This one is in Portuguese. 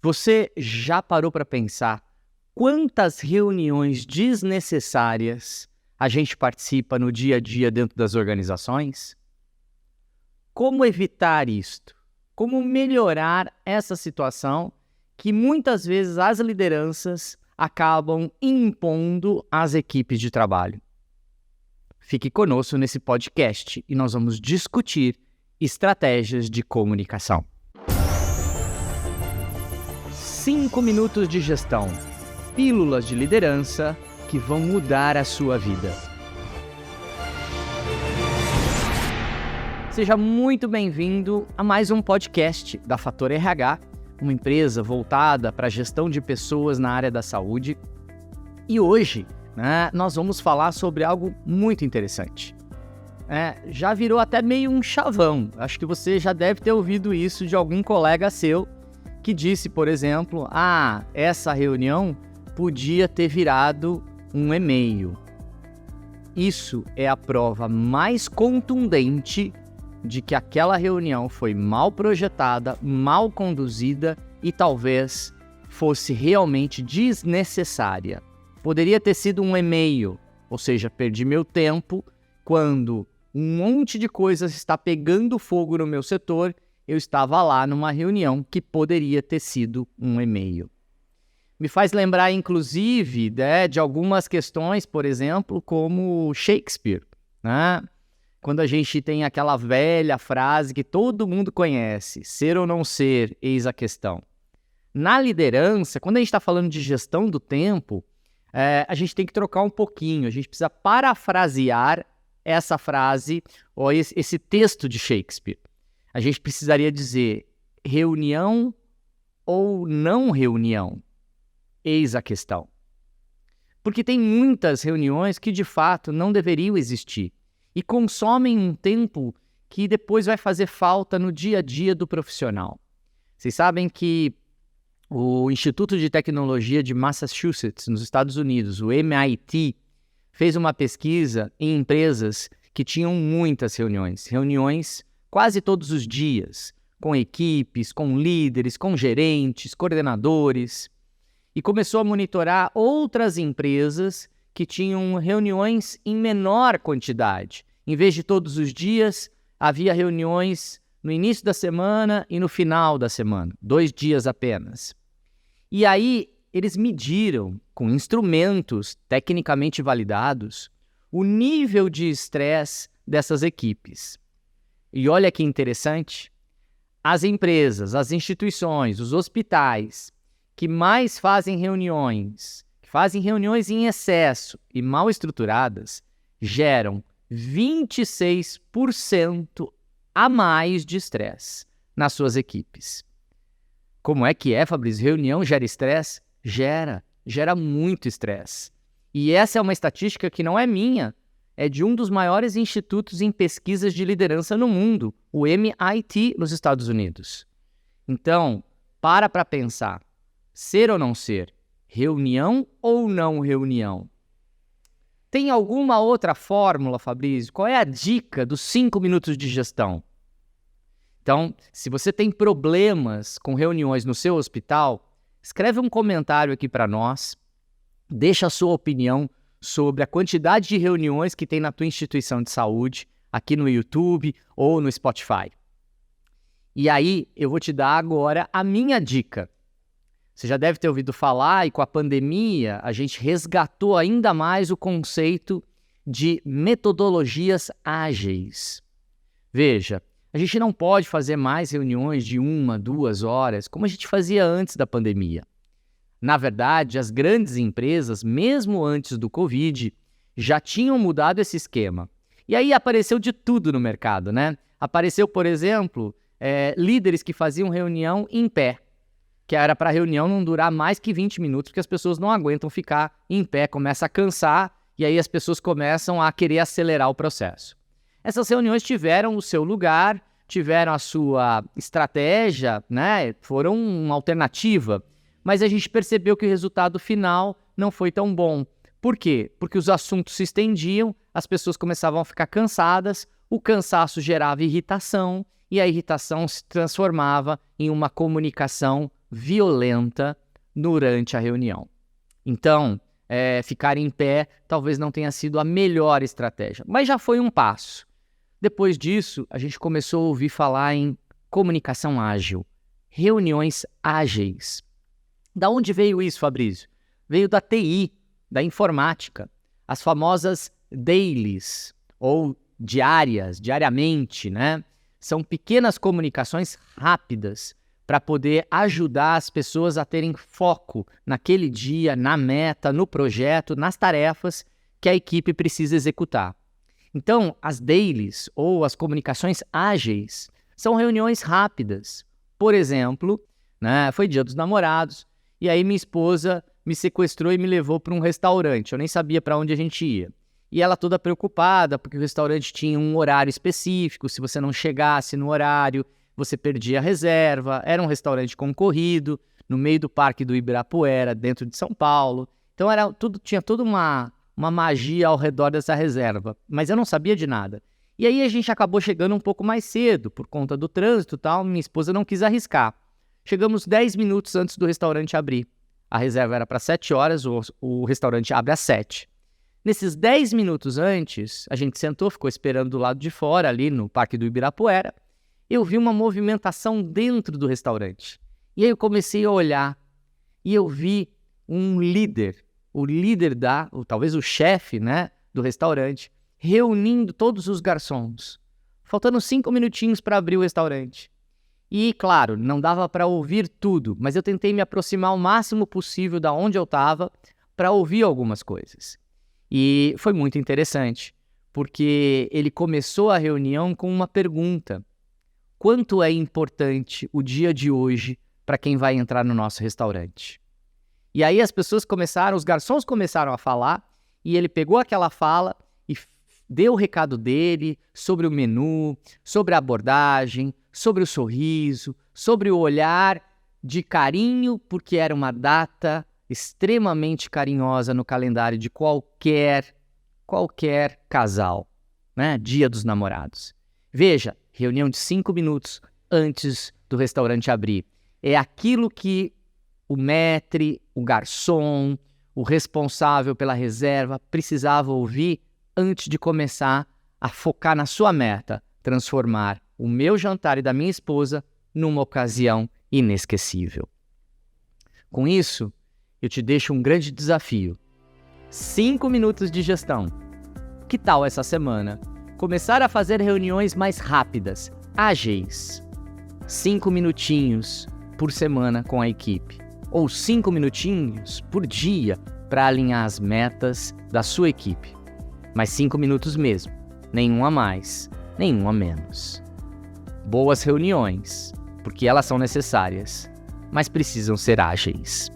Você já parou para pensar quantas reuniões desnecessárias a gente participa no dia a dia dentro das organizações? Como evitar isto? Como melhorar essa situação que muitas vezes as lideranças acabam impondo às equipes de trabalho? Fique conosco nesse podcast e nós vamos discutir estratégias de comunicação. 5 minutos de gestão, pílulas de liderança que vão mudar a sua vida. Seja muito bem-vindo a mais um podcast da Fator RH, uma empresa voltada para a gestão de pessoas na área da saúde. E hoje, nós vamos falar sobre algo muito interessante. Já virou até meio um chavão. Acho que você já deve ter ouvido isso de algum colega seu que disse, por exemplo, essa reunião podia ter virado um e-mail. Isso é a prova mais contundente de que aquela reunião foi mal projetada, mal conduzida e talvez fosse realmente desnecessária. Poderia ter sido um e-mail, ou seja, perdi meu tempo quando um monte de coisas está pegando fogo no meu setor. Eu estava lá numa reunião que poderia ter sido um e-mail. Me faz lembrar, inclusive, de algumas questões, por exemplo, como Shakespeare, Quando a gente tem aquela velha frase que todo mundo conhece, ser ou não ser, eis a questão. Na liderança, quando a gente está falando de gestão do tempo, a gente tem que trocar um pouquinho, a gente precisa parafrasear essa frase ou esse texto de Shakespeare. A gente precisaria dizer reunião ou não reunião? Eis a questão. Porque tem muitas reuniões que de fato não deveriam existir e consomem um tempo que depois vai fazer falta no dia a dia do profissional. Vocês sabem que o Instituto de Tecnologia de Massachusetts, nos Estados Unidos, o MIT, fez uma pesquisa em empresas que tinham muitas reuniões quase todos os dias, com equipes, com líderes, com gerentes, coordenadores, e começou a monitorar outras empresas que tinham reuniões em menor quantidade. Em vez de todos os dias, havia reuniões no início da semana e no final da semana, 2 dias apenas. E aí, eles mediram, com instrumentos tecnicamente validados, o nível de estresse dessas equipes. E olha que interessante, as empresas, as instituições, os hospitais que mais fazem reuniões em excesso e mal estruturadas, geram 26% a mais de estresse nas suas equipes. Como é que Fabrício? Reunião gera estresse? Gera muito estresse. E essa é uma estatística que não é minha, é de um dos maiores institutos em pesquisas de liderança no mundo, o MIT, nos Estados Unidos. Então, para pensar, ser ou não ser, reunião ou não reunião? Tem alguma outra fórmula, Fabrício? Qual é a dica dos 5 minutos de gestão? Então, se você tem problemas com reuniões no seu hospital, escreve um comentário aqui para nós, deixa a sua opinião sobre a quantidade de reuniões que tem na tua instituição de saúde, aqui no YouTube ou no Spotify. E aí, eu vou te dar agora a minha dica. Você já deve ter ouvido falar, e com a pandemia, a gente resgatou ainda mais o conceito de metodologias ágeis. Veja, a gente não pode fazer mais reuniões de 1, 2 horas, como a gente fazia antes da pandemia. Na verdade, as grandes empresas, mesmo antes do Covid, já tinham mudado esse esquema. E aí apareceu de tudo no mercado, Apareceu, por exemplo, líderes que faziam reunião em pé, que era para a reunião não durar mais que 20 minutos, porque as pessoas não aguentam ficar em pé, começa a cansar, e aí as pessoas começam a querer acelerar o processo. Essas reuniões tiveram o seu lugar, tiveram a sua estratégia, foram uma alternativa, mas a gente percebeu que o resultado final não foi tão bom. Por quê? Porque os assuntos se estendiam, as pessoas começavam a ficar cansadas, o cansaço gerava irritação e a irritação se transformava em uma comunicação violenta durante a reunião. Então, ficar em pé talvez não tenha sido a melhor estratégia, mas já foi um passo. Depois disso, a gente começou a ouvir falar em comunicação ágil, reuniões ágeis. Da onde veio isso, Fabrício? Veio da TI, da informática, as famosas dailies, ou diariamente, né? São pequenas comunicações rápidas para poder ajudar as pessoas a terem foco naquele dia, na meta, no projeto, nas tarefas que a equipe precisa executar. Então, as dailies, ou as comunicações ágeis, são reuniões rápidas. Por exemplo, né, foi Dia dos Namorados, e aí minha esposa me sequestrou e me levou para um restaurante. Eu nem sabia para onde a gente ia. E ela toda preocupada, porque o restaurante tinha um horário específico, se você não chegasse no horário, você perdia a reserva. Era um restaurante concorrido, no meio do Parque do Ibirapuera, dentro de São Paulo. Então tinha toda uma magia ao redor dessa reserva, mas eu não sabia de nada. E aí a gente acabou chegando um pouco mais cedo, por conta do trânsito e tal, minha esposa não quis arriscar. Chegamos 10 minutos antes do restaurante abrir. A reserva era para 7 horas, o restaurante abre às 7. Nesses 10 minutos antes, a gente sentou, ficou esperando do lado de fora, ali no Parque do Ibirapuera. Eu vi uma movimentação dentro do restaurante. E aí eu comecei a olhar e eu vi um líder, talvez o chefe, né, do restaurante, reunindo todos os garçons, faltando 5 minutinhos para abrir o restaurante. E, claro, não dava para ouvir tudo, mas eu tentei me aproximar o máximo possível da onde eu estava para ouvir algumas coisas. E foi muito interessante, porque ele começou a reunião com uma pergunta: quanto é importante o dia de hoje para quem vai entrar no nosso restaurante? E aí os garçons começaram a falar, e ele pegou aquela fala e deu o recado dele sobre o menu, sobre a abordagem, sobre o sorriso, sobre o olhar de carinho, porque era uma data extremamente carinhosa no calendário de qualquer casal, né? Dia dos Namorados. Veja, reunião de 5 minutos antes do restaurante abrir. É aquilo que o maître, o garçom, o responsável pela reserva precisava ouvir antes de começar a focar na sua meta, transformar o meu jantar e da minha esposa numa ocasião inesquecível. Com isso, eu te deixo um grande desafio. 5 minutos de gestão. Que tal essa semana? Começar a fazer reuniões mais rápidas, ágeis. 5 minutinhos por semana com a equipe. Ou 5 minutinhos por dia para alinhar as metas da sua equipe. Mas 5 minutos mesmo. Nenhum a mais, nenhum a menos. Boas reuniões, porque elas são necessárias, mas precisam ser ágeis.